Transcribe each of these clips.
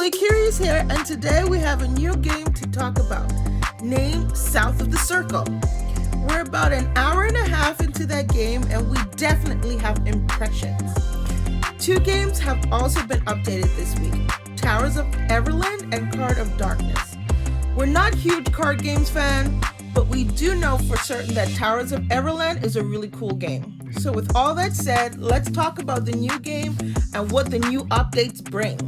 Really Curious here, and today we have a new game to talk about, named South of the Circle. We're about an hour and a half into that game, and we definitely have impressions. Two games have also been updated this week, Towers of Everland and Card of Darkness. We're not huge card games fan, but we do know for certain that Towers of Everland is a really cool game. So with all that said, let's talk about the new game and what the new updates bring.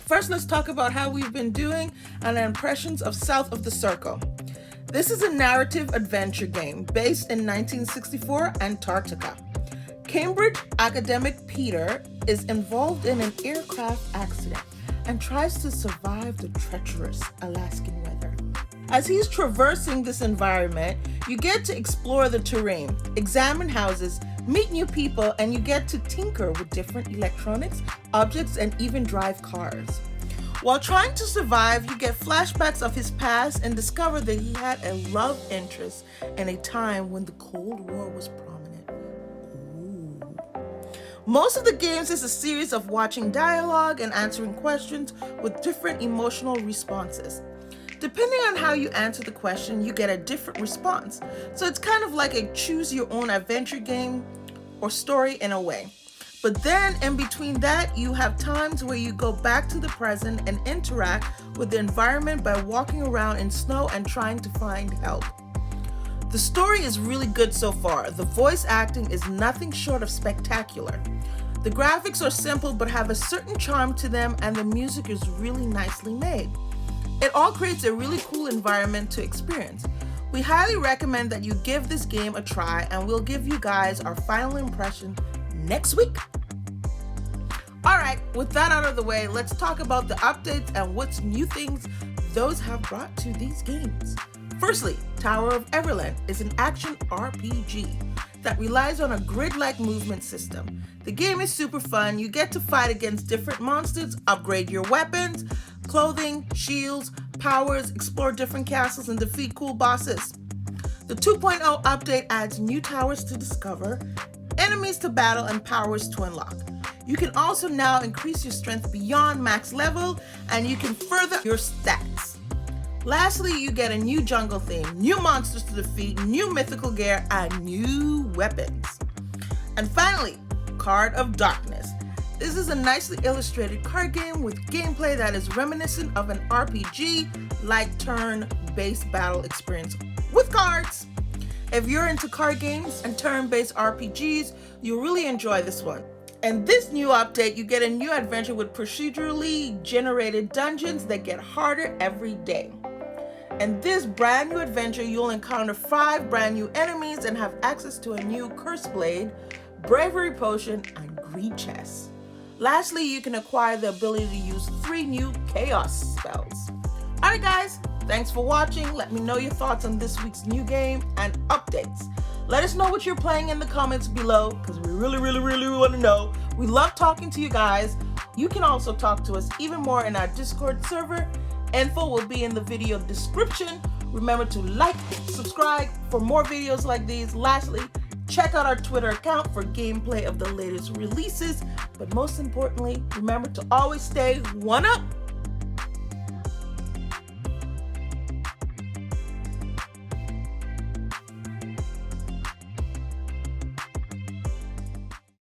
First, let's talk about how we've been doing and our impressions of South of the Circle. This is a narrative adventure game based in 1964 Antarctica. Cambridge academic Peter is involved in an aircraft accident and tries to survive the treacherous Alaskan weather. As he's traversing this environment, you get to explore the terrain, examine houses, meet new people, and you get to tinker with different electronics, objects, and even drive cars. While trying to survive, you get flashbacks of his past and discover that he had a love interest in a time when the Cold War was prominent. Ooh. Most of the games is a series of watching dialogue and answering questions with different emotional responses. Depending on how you answer the question, you get a different response. So it's kind of like a choose your own adventure game or story in a way. But then in between that, you have times where you go back to the present and interact with the environment by walking around in snow and trying to find help. The story is really good so far. The voice acting is nothing short of spectacular. The graphics are simple but have a certain charm to them, and the music is really nicely made. It all creates a really cool environment to experience. We highly recommend that you give this game a try, and we'll give you guys our final impression next week. Alright, with that out of the way, let's talk about the updates and what's new things those have brought to these games. Firstly, Tower of Everland is an action RPG that relies on a grid-like movement system. The game is super fun. You get to fight against different monsters, upgrade your weapons, clothing, shields, powers, explore different castles, and defeat cool bosses. The 2.0 update adds new towers to discover, enemies to battle, and powers to unlock. You can also now increase your strength beyond max level, and you can further your stats. Lastly, you get a new jungle theme, new monsters to defeat, new mythical gear, and new weapons. And finally, Card of Darkness. This is a nicely illustrated card game with gameplay that is reminiscent of an RPG-like turn-based battle experience with cards. If you're into card games and turn-based RPGs, you'll really enjoy this one. In this new update, you get a new adventure with procedurally generated dungeons that get harder every day. In this brand new adventure, you'll encounter 5 brand new enemies and have access to a new Curse Blade, Bravery Potion, and Greed Chest. Lastly, you can acquire the ability to use 3 new Chaos spells. Alright guys, thanks for watching. Let me know your thoughts on this week's new game and updates. Let us know what you're playing in the comments below, because we really want to know. We love talking to you guys. You can also talk to us even more in our Discord server. Info will be in the video description. Remember to like, subscribe for more videos like these. Lastly, check out our Twitter account for gameplay of the latest releases. But most importantly, remember to always stay one up